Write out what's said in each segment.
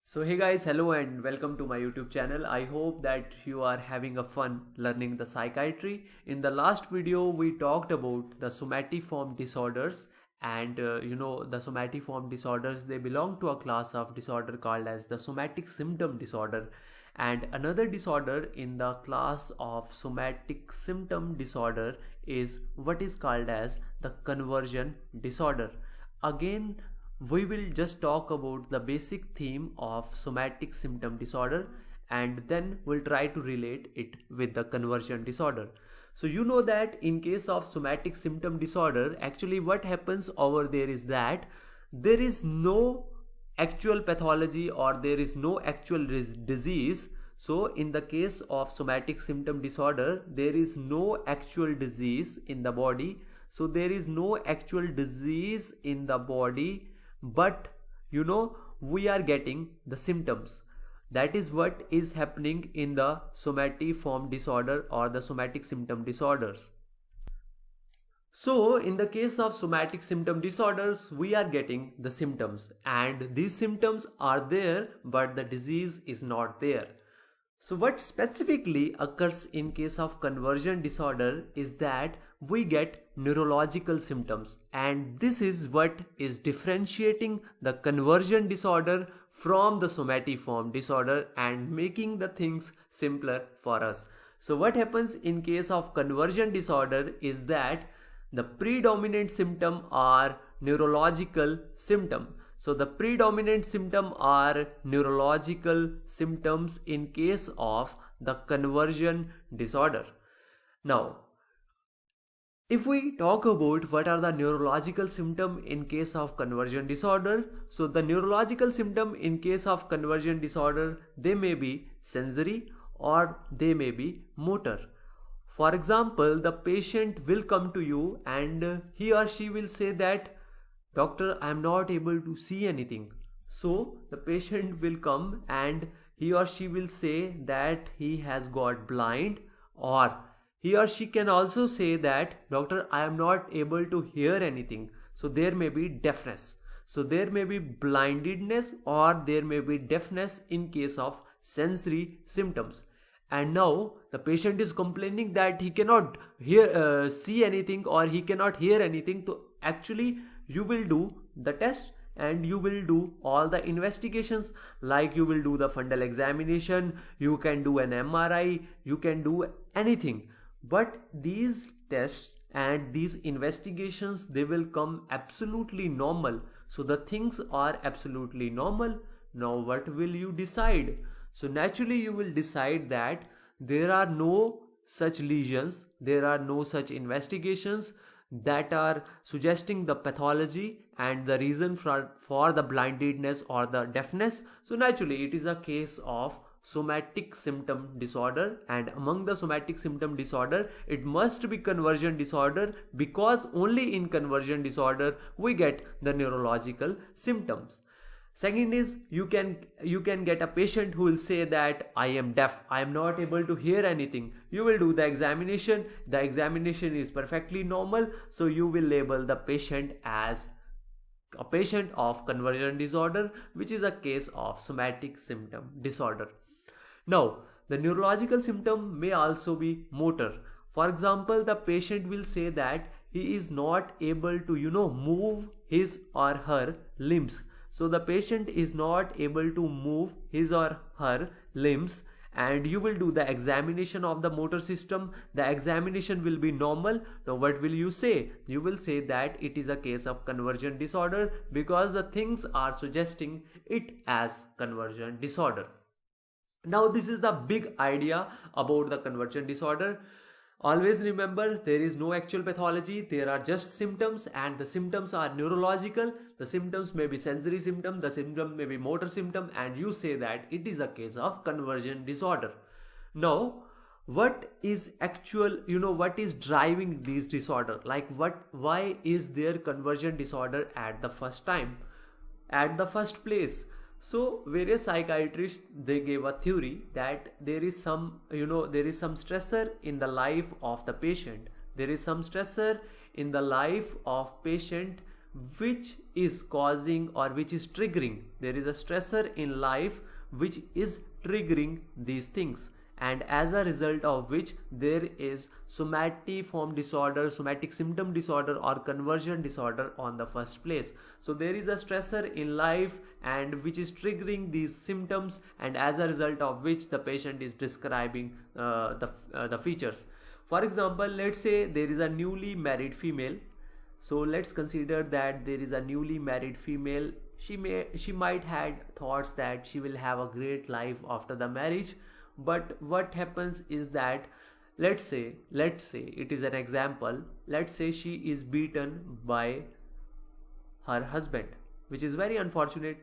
So hey guys, hello and welcome to my YouTube channel. I hope that you are having a fun learning the psychiatry. In the last video we talked about the somatiform disorders and the somatiform disorders, they belong to a class of disorder called as the somatic symptom disorder, and another disorder in the class of somatic symptom disorder is what is called as the conversion disorder. Again, we will just talk about the basic theme of somatic symptom disorder and then we'll try to relate it with the conversion disorder. So you know that in case of somatic symptom disorder, actually what happens over there is that there is no actual pathology or there is no actual disease. So in the case of somatic symptom disorder, there is no actual disease in the body. So there is no actual disease in the body, but we are getting the symptoms. That is what is happening in the somatiform disorder or the somatic symptom disorders. So in the case of somatic symptom disorders, we are getting the symptoms and these symptoms are there but the disease is not there. So what specifically occurs in case of conversion disorder is that we get neurological symptoms, and this is what is differentiating the conversion disorder from the somatiform disorder and making the things simpler for us. So what happens in case of conversion disorder is that the predominant symptom are neurological symptom. So the predominant symptom are neurological symptoms in case of the conversion disorder. Now, if we talk about what are the neurological symptom in case of conversion disorder, so the neurological symptom in case of conversion disorder, they may be sensory or they may be motor. For example, the patient will come to you and he or she will say that, "Doctor, I am not able to see anything." So the patient will come and he or she will say that he has got blind, or he or she can also say that, "Doctor, I am not able to hear anything." So there may be deafness. So there may be blindedness or there may be deafness in case of sensory symptoms. And now the patient is complaining that he cannot see anything or he cannot hear anything. So actually you will do the test and you will do all the investigations, like you will do the fundal examination, you can do an MRI, you can do anything. But these tests and these investigations, they will come absolutely normal. So the things are absolutely normal. Now what will you decide? So naturally you will decide that there are no such lesions, there are no such investigations that are suggesting the pathology and the reason for the blindedness or the deafness. So naturally it is a case of somatic symptom disorder, and among the somatic symptom disorder it must be conversion disorder, because only in conversion disorder we get the neurological symptoms. Second is you can get a patient who will say that, "I am deaf, I am not able to hear anything." You will do the examination is perfectly normal, so you will label the patient as a patient of conversion disorder, which is a case of somatic symptom disorder. Now, the neurological symptom may also be motor. For example, the patient will say that he is not able to move his or her limbs. So the patient is not able to move his or her limbs, and you will do the examination of the motor system. The examination will be normal. Now what will you say? You will say that it is a case of conversion disorder because the things are suggesting it as conversion disorder. Now this is the big idea about the conversion disorder. Always remember, there is no actual pathology, there are just symptoms, and the symptoms are neurological. The symptoms may be sensory symptom, the symptom may be motor symptom, and you say that it is a case of conversion disorder. Now, what is actual, what is driving these disorder? Like why is there conversion disorder at the first time, at the first place? So various psychiatrists, they gave a theory that there is some stressor in the life of the patient. There is some stressor in the life of patient which is causing or which is triggering, there is a stressor in life which is triggering these things, and as a result of which there is somatiform disorder, somatic symptom disorder or conversion disorder on the first place. So there is a stressor in life and which is triggering these symptoms, and as a result of which the patient is describing the features. For example, let's say there is a newly married female. So let's consider that there is a newly married female. She might had thoughts that she will have a great life after the marriage, but what happens is that, let's say it is an example, let's say she is beaten by her husband, which is very unfortunate.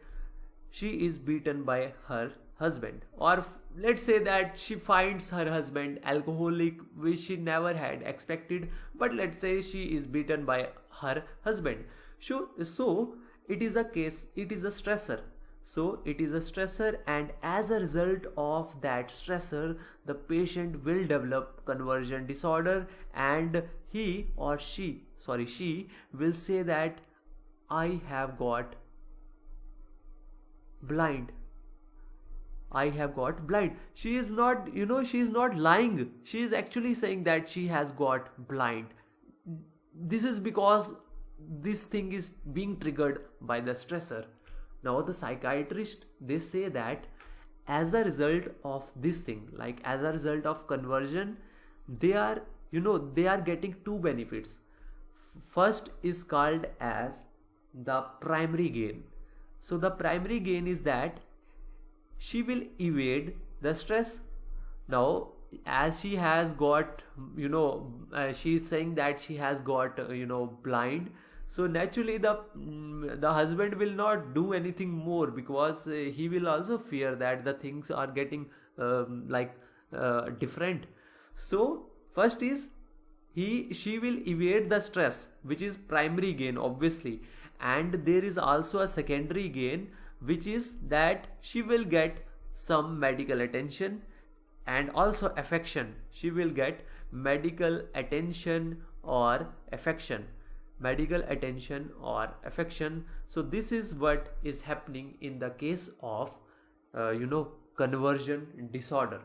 She is beaten by her husband, or let's say that she finds her husband alcoholic, which she never had expected, but let's say she is beaten by her husband. So it is a case, it is a stressor. So it is a stressor, and as a result of that stressor, the patient will develop conversion disorder, and she will say that I have got blind. I have got blind. She is not, she is not lying. She is actually saying that she has got blind. This is because this thing is being triggered by the stressor. Now the psychiatrist, they say that as a result of this thing, like as a result of conversion, they are getting two benefits. First is called as the primary gain. So the primary gain is that she will evade the stress. Now as she has got, she is saying that she has got, blind. So naturally the husband will not do anything more, because he will also fear that the things are getting different. So first is she will evade the stress, which is primary gain obviously, and there is also a secondary gain, which is that she will get some medical attention and also affection. She will get medical attention or affection. So this is what is happening in the case of conversion disorder.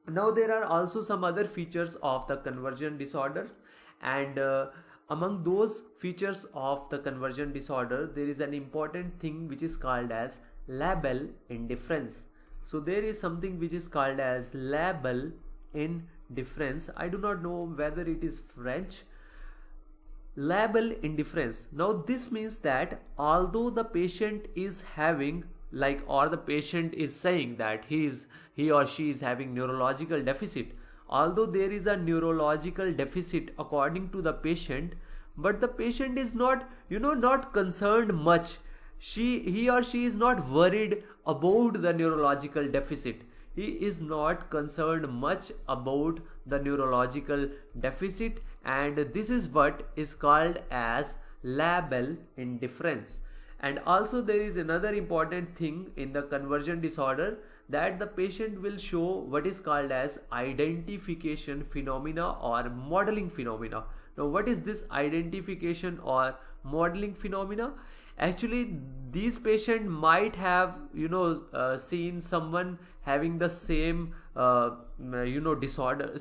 Now there are also some other features of the conversion disorders, and among those features of the conversion disorder, there is an important thing which is called as labile indifference. So there is something which is called as labile indifference. I do not know whether it is French. Labile indifference. Now this means that although the patient is having or the patient is saying that he or she is having neurological deficit, although there is a neurological deficit according to the patient, but the patient is not not concerned much. He or she is not worried about the neurological deficit. He is not concerned much about the neurological deficit, and this is what is called as labile indifference. And also there is another important thing in the conversion disorder, that the patient will show what is called as identification phenomena or modeling phenomena. Now what is this identification or modeling phenomena? Actually these patients might have seen someone having the same disorder,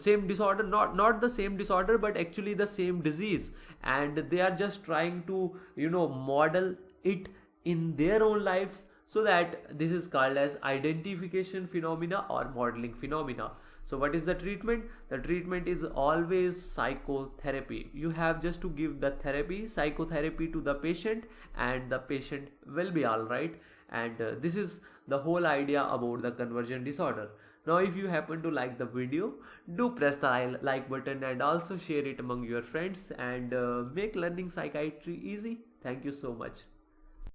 not the same disorder, but actually the same disease, and they are just trying to model it in their own lives. So that this is called as identification phenomena or modeling phenomena. So what is the treatment? The treatment is always psychotherapy. You have just to give the psychotherapy to the patient, and the patient will be alright. And this is the whole idea about the conversion disorder. Now if you happen to like the video, do press the like button and also share it among your friends, and make learning psychiatry easy. Thank you so much.